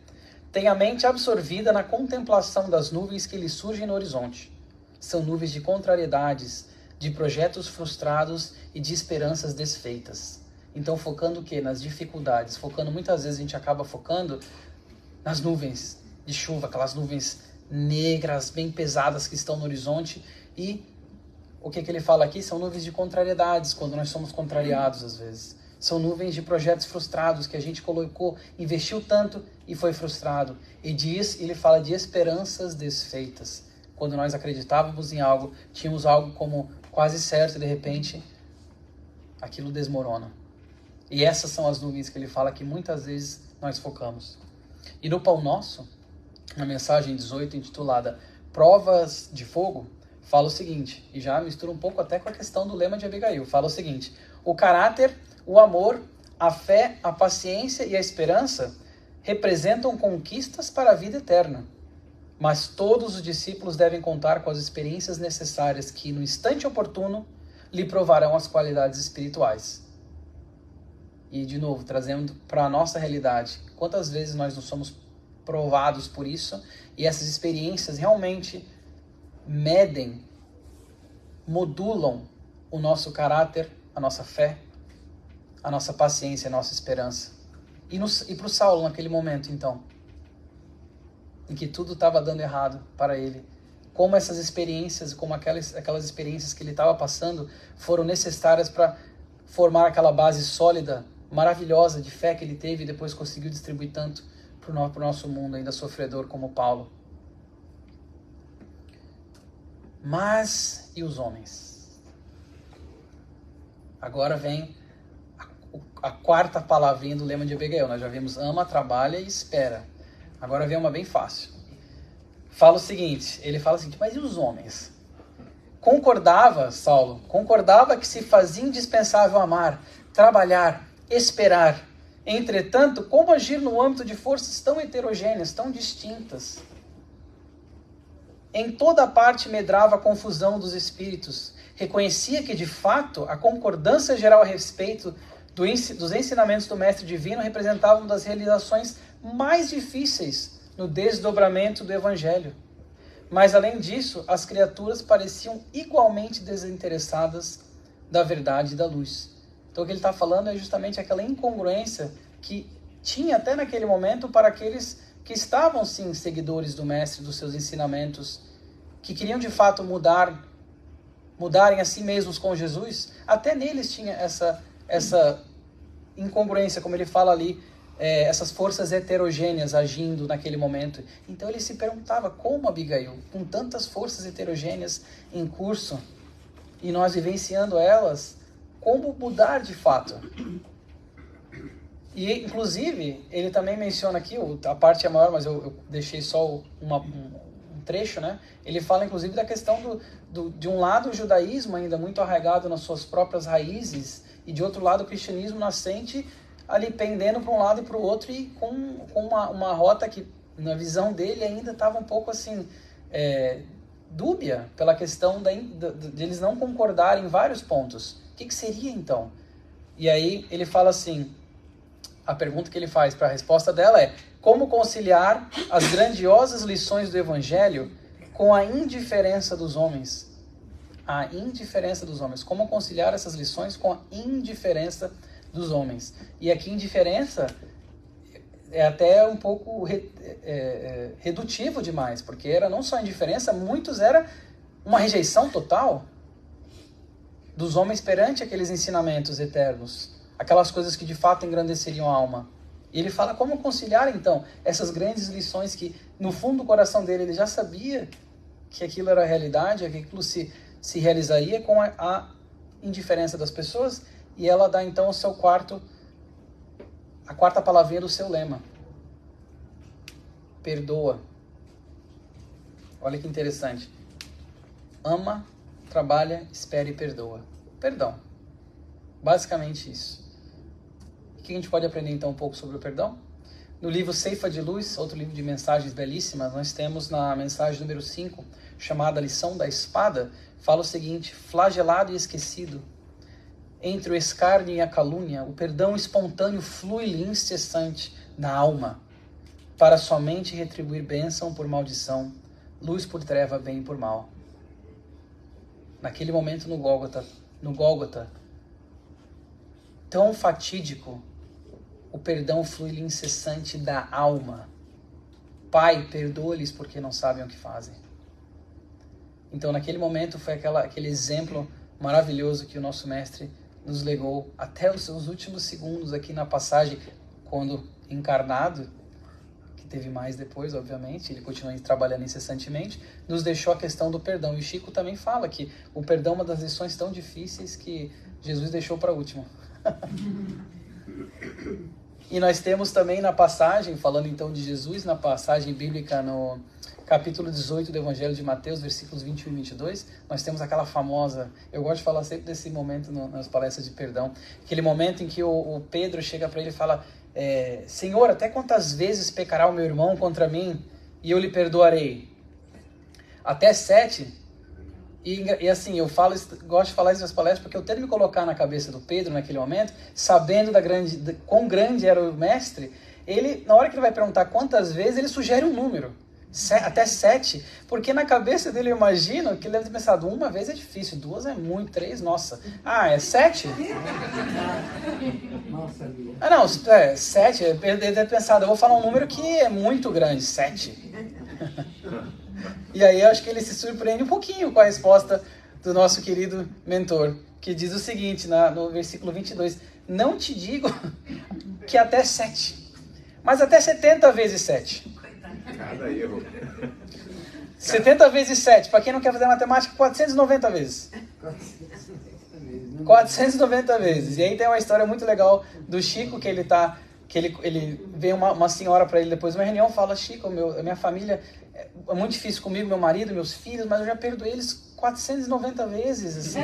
tem a mente absorvida na contemplação das nuvens que lhe surgem no horizonte. São nuvens de contrariedades, de projetos frustrados e de esperanças desfeitas. Então, focando o quê? Nas dificuldades. Muitas vezes a gente acaba focando nas nuvens de chuva, aquelas nuvens negras, bem pesadas que estão no horizonte. E o que ele fala aqui? São nuvens de contrariedades, quando nós somos contrariados às vezes. São nuvens de projetos frustrados, que a gente colocou, investiu tanto e foi frustrado. Ele fala de esperanças desfeitas. Quando nós acreditávamos em algo, tínhamos algo como quase certo e de repente aquilo desmorona. E essas são as nuvens que ele fala que muitas vezes nós focamos. E no Pão Nosso, na mensagem 18, intitulada Provas de Fogo, fala o seguinte, e já mistura um pouco até com a questão do lema de Abigail, fala o seguinte: o caráter, o amor, a fé, a paciência e a esperança representam conquistas para a vida eterna, mas todos os discípulos devem contar com as experiências necessárias que, no instante oportuno, lhe provarão as qualidades espirituais. E, de novo, trazendo para a nossa realidade, quantas vezes nós não somos provados por isso, e essas experiências realmente medem, modulam o nosso caráter, a nossa fé, a nossa paciência, a nossa esperança. E para o Saulo, naquele momento, então, em que tudo estava dando errado para ele, como essas experiências, como aquelas experiências que ele estava passando, foram necessárias para formar aquela base sólida, maravilhosa de fé que ele teve e depois conseguiu distribuir tanto para o nosso mundo ainda sofredor como Paulo. Mas e os homens? Agora vem a quarta palavrinha do lema de Abigail. Nós já vimos ama, trabalha e espera. Agora vem uma bem fácil. Ele fala o seguinte: mas e os homens? Concordava que se fazia indispensável amar, trabalhar, esperar. Entretanto, como agir no âmbito de forças tão heterogêneas, tão distintas? Em toda parte medrava a confusão dos espíritos. Reconhecia que, de fato, a concordância geral a respeito dos ensinamentos do Mestre Divino representava uma das realizações mais difíceis no desdobramento do Evangelho. Mas, além disso, as criaturas pareciam igualmente desinteressadas da verdade e da luz. Então, o que ele está falando é justamente aquela incongruência que tinha até naquele momento para aqueles que estavam, sim, seguidores do Mestre, dos seus ensinamentos, que queriam, de fato, mudarem a si mesmos com Jesus. Até neles tinha essa incongruência, como ele fala ali, essas forças heterogêneas agindo naquele momento. Então, ele se perguntava como Abigail, com tantas forças heterogêneas em curso, e nós vivenciando elas, como mudar de fato. E, inclusive, ele também menciona aqui, a parte é maior, mas eu deixei só um trecho, né? Ele fala inclusive da questão de um lado o judaísmo ainda muito arraigado nas suas próprias raízes, e de outro lado o cristianismo nascente ali pendendo para um lado e para o outro, e com uma rota que na visão dele ainda estava um pouco assim, dúbia, pela questão de eles não concordarem em vários pontos. O que seria então? E aí ele fala assim, a pergunta que ele faz para a resposta dela é: como conciliar as grandiosas lições do Evangelho com a indiferença dos homens? A indiferença dos homens. Como conciliar essas lições com a indiferença dos homens? E aqui indiferença é até um pouco redutivo demais, porque era não só indiferença, muitos era uma rejeição total dos homens perante aqueles ensinamentos eternos, aquelas coisas que de fato engrandeceriam a alma. E ele fala como conciliar então essas grandes lições que no fundo do coração dele ele já sabia que aquilo era a realidade, que aquilo se realizaria, com a indiferença das pessoas. E ela dá então a quarta palavrinha do seu lema: perdoa. Olha que interessante. Ama, trabalha, espera e perdoa. Perdão. Basicamente isso. O que a gente pode aprender então um pouco sobre o perdão? No livro Ceifa de Luz, outro livro de mensagens belíssimas, nós temos na mensagem número 5, chamada Lição da Espada, fala o seguinte: flagelado e esquecido, entre o escárnio e a calúnia, o perdão espontâneo flui-lhe incessante na alma, para somente retribuir bênção por maldição, luz por treva, bem por mal. Naquele momento no Gólgota, tão fatídico, o perdão flui-lhe incessante da alma. Pai, perdoa-lhes porque não sabem o que fazem. Então naquele momento foi aquele exemplo maravilhoso que o nosso mestre nos legou até os seus últimos segundos aqui na passagem, quando encarnado, que teve mais depois, obviamente, ele continua trabalhando incessantemente, nos deixou a questão do perdão. E o Chico também fala que o perdão é uma das lições tão difíceis que Jesus deixou para a última. E nós temos também na passagem, falando então de Jesus, na passagem bíblica no capítulo 18 do Evangelho de Mateus, versículos 21 e 22, nós temos aquela famosa, eu gosto de falar sempre desse momento nas palestras de perdão, aquele momento em que o Pedro chega para ele e fala: Senhor, até quantas vezes pecará o meu irmão contra mim e eu lhe perdoarei? Até 7? E assim, gosto de falar isso nas palestras porque eu tento me colocar na cabeça do Pedro naquele momento, sabendo quão grande era o mestre. Ele, na hora que ele vai perguntar quantas vezes, ele sugere um número, até 7, porque na cabeça dele eu imagino que ele deve ter pensado: uma vez é difícil, 2 é muito, 3, nossa. É 7? Não, 7, ele deve ter pensado: eu vou falar um número que é muito grande, 7. E aí eu acho que ele se surpreende um pouquinho com a resposta do nosso querido mentor, que diz o seguinte, no versículo 22, não te digo que até 7, mas até 70 vezes 7. Cada erro. 70 vezes 7, para quem não quer fazer matemática, 490 vezes. 490 vezes. E aí tem uma história muito legal do Chico, que ele vem uma senhora para ele depois de uma reunião, fala: Chico, a minha família é muito difícil comigo, meu marido, meus filhos, mas eu já perdoei eles 490 vezes, assim,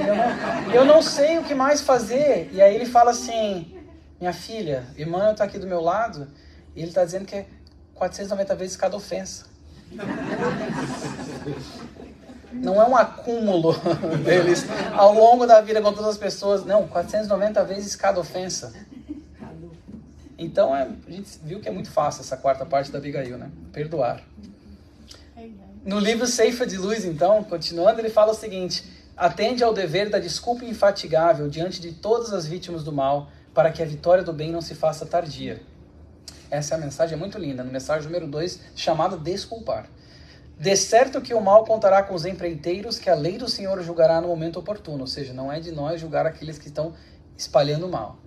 eu não sei o que mais fazer. E aí ele fala assim: minha filha, Emmanuel está aqui do meu lado, e ele está dizendo que é 490 vezes cada ofensa. Não é um acúmulo deles ao longo da vida com todas as pessoas, não, 490 vezes cada ofensa. Então a gente viu que é muito fácil essa quarta parte da Abigail, né? Perdoar. No livro Ceifa de Luz, então, continuando, ele fala o seguinte: atende ao dever da desculpa infatigável diante de todas as vítimas do mal, para que a vitória do bem não se faça tardia. Essa é a mensagem, é muito linda, no mensagem número 2, chamada Desculpar. De certo que o mal contará com os empreiteiros, que a lei do Senhor julgará no momento oportuno, ou seja, não é de nós julgar aqueles que estão espalhando o mal.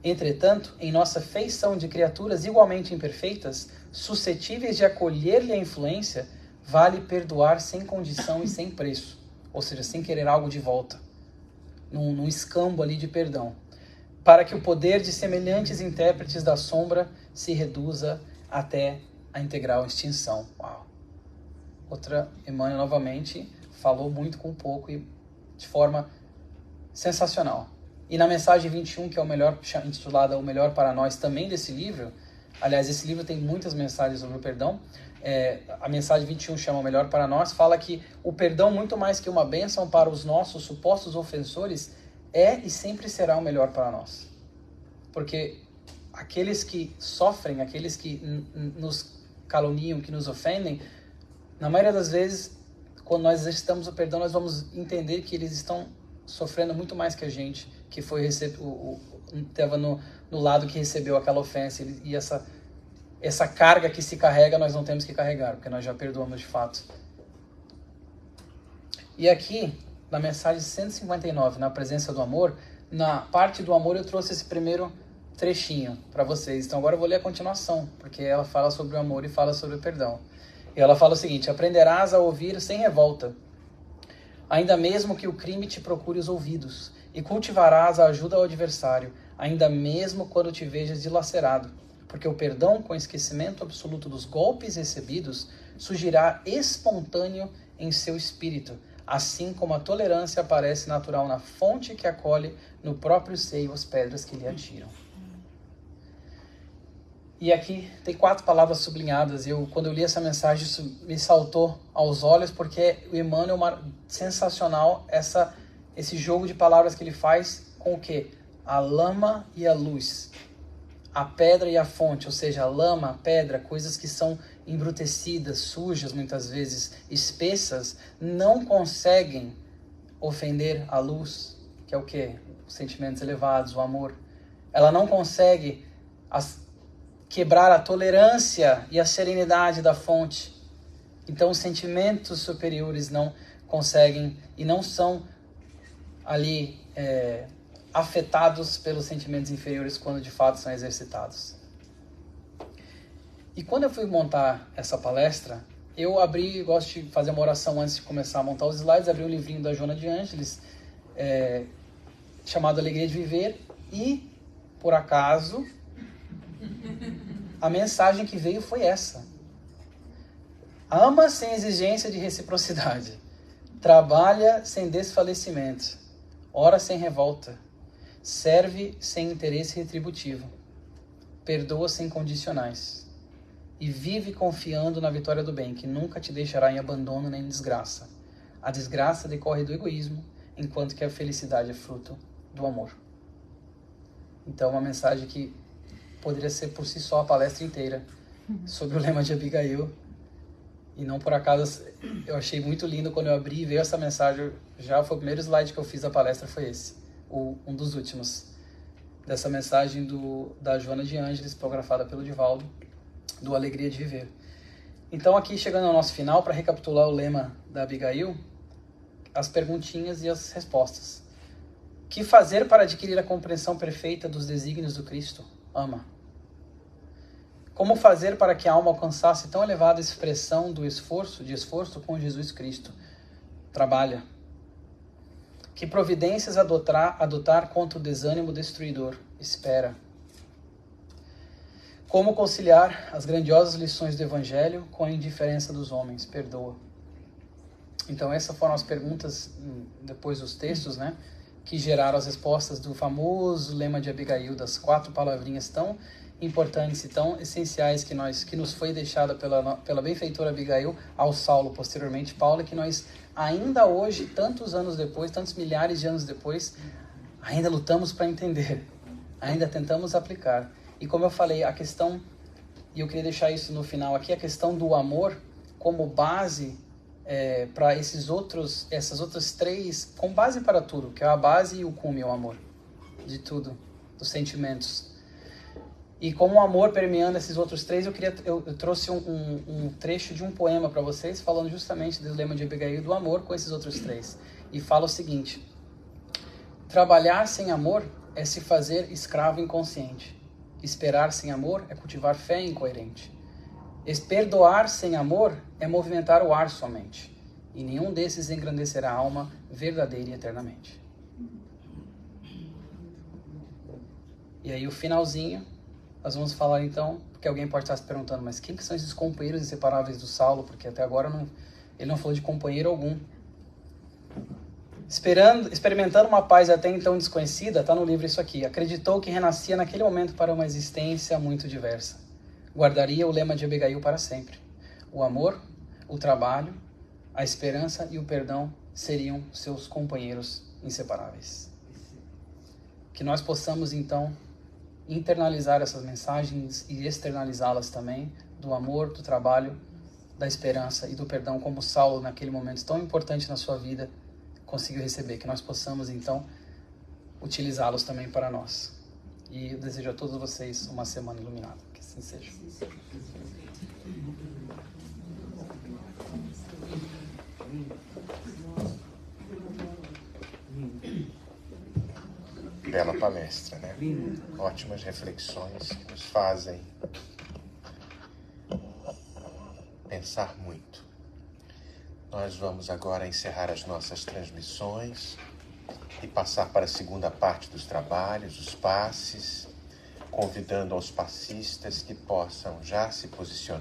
Entretanto, em nossa feição de criaturas igualmente imperfeitas, suscetíveis de acolher-lhe a influência, vale perdoar sem condição e sem preço, ou seja, sem querer algo de volta, num escambo ali de perdão, para que o poder de semelhantes intérpretes da sombra se reduza até a integral extinção. Uau! Emmanuel novamente falou muito com pouco e de forma sensacional. E na mensagem 21, que é o melhor, intitulada O Melhor para Nós, também desse livro, aliás, esse livro tem muitas mensagens sobre o perdão, a mensagem 21 chama O Melhor para Nós, fala que o perdão, muito mais que uma bênção para os nossos supostos ofensores, é e sempre será o melhor para nós. Porque aqueles que sofrem, aqueles que nos caluniam, que nos ofendem, na maioria das vezes, quando nós exercitamos o perdão, nós vamos entender que eles estão sofrendo muito mais que a gente, que foi estava no lado que recebeu aquela ofensa, e essa carga que se carrega, nós não temos que carregar, porque nós já perdoamos de fato. E aqui, na mensagem 159, na presença do amor, na parte do amor eu trouxe esse primeiro trechinho para vocês. Então agora eu vou ler a continuação, porque ela fala sobre o amor e fala sobre o perdão. E ela fala o seguinte: aprenderás a ouvir sem revolta, ainda mesmo que o crime te procure os ouvidos, e cultivarás a ajuda ao adversário, ainda mesmo quando te vejas dilacerado, porque o perdão, com esquecimento absoluto dos golpes recebidos, surgirá espontâneo em seu espírito, assim como a tolerância aparece natural na fonte que acolhe no próprio seio as pedras que lhe atiram. E aqui tem 4 palavras sublinhadas. Quando eu li essa mensagem, isso me saltou aos olhos, porque o Emmanuel é sensacional esse jogo de palavras que ele faz com o quê? A lama e a luz. A pedra e a fonte, ou seja, a lama, a pedra, coisas que são embrutecidas, sujas muitas vezes, espessas, não conseguem ofender a luz, que é o quê? Os sentimentos elevados, o amor. Ela não consegue quebrar a tolerância e a serenidade da fonte. Então os sentimentos superiores não conseguem e não são ali afetados pelos sentimentos inferiores quando de fato são exercitados. E quando eu fui montar essa palestra, eu gosto de fazer uma oração antes de começar a montar os slides, abri um livrinho da Joana de Ângeles, chamado Alegria de Viver, e, por acaso, a mensagem que veio foi essa: ama sem exigência de reciprocidade, trabalha sem desfalecimento, ora sem revolta, serve sem interesse retributivo, perdoa sem condicionais e vive confiando na vitória do bem, que nunca te deixará em abandono nem em desgraça. A desgraça decorre do egoísmo, enquanto que a felicidade é fruto do amor. Então, uma mensagem que poderia ser por si só a palestra inteira sobre o lema de Abigail. E não por acaso, eu achei muito lindo quando eu abri e veio essa mensagem. Já foi o primeiro slide que eu fiz da palestra, foi esse, um dos últimos, dessa mensagem da Joana de Ângeles, psicografada pelo Divaldo, do Alegria de Viver. Então, aqui chegando ao nosso final, para recapitular o lema da Abigail, as perguntinhas e as respostas. Que fazer para adquirir a compreensão perfeita dos desígnios do Cristo? Ama. Como fazer para que a alma alcançasse tão elevada expressão de esforço com Jesus Cristo? Trabalha. Que providências adotar contra o desânimo destruidor? Espera. Como conciliar as grandiosas lições do Evangelho com a indiferença dos homens? Perdoa. Então essas foram as perguntas, depois dos textos, né, que geraram as respostas do famoso lema de Abigail, das 4 palavrinhas tão importantes e tão essenciais que nos foi deixada pela benfeitora Abigail ao Saulo, posteriormente Paulo, e que nós ainda hoje, tantos anos depois, tantos milhares de anos depois, ainda lutamos para entender, ainda tentamos aplicar. E como eu falei, a questão, e eu queria deixar isso no final aqui, a questão do amor como base para essas outras 3, com base para tudo, que é a base e o cume, o amor, de tudo, dos sentimentos. E como o amor permeando esses outros 3, eu trouxe um trecho de um poema para vocês, falando justamente do lema de Abigail, do amor com esses outros 3. E fala o seguinte: trabalhar sem amor é se fazer escravo inconsciente. Esperar sem amor é cultivar fé incoerente. Perdoar sem amor é movimentar o ar somente. E nenhum desses engrandecerá a alma verdadeira e eternamente. E aí o finalzinho, nós vamos falar então, porque alguém pode estar se perguntando, mas quem que são esses companheiros inseparáveis do Saulo? Porque até agora Ele não falou de companheiro algum. Experimentando uma paz até então desconhecida, está no livro isso aqui. Acreditou que renascia naquele momento para uma existência muito diversa. Guardaria o lema de Abigail para sempre. O amor, o trabalho, a esperança e o perdão seriam seus companheiros inseparáveis. Que nós possamos, então, internalizar essas mensagens e externalizá-las também, do amor, do trabalho, da esperança e do perdão, como Saulo, naquele momento tão importante na sua vida, conseguiu receber. Que nós possamos, então, utilizá-los também para nós. E eu desejo a todos vocês uma semana iluminada. Que assim seja. Bela palestra, né? Ótimas reflexões que nos fazem pensar muito. Nós vamos agora encerrar as nossas transmissões e passar para a segunda parte dos trabalhos, os passes, convidando aos passistas que possam já se posicionar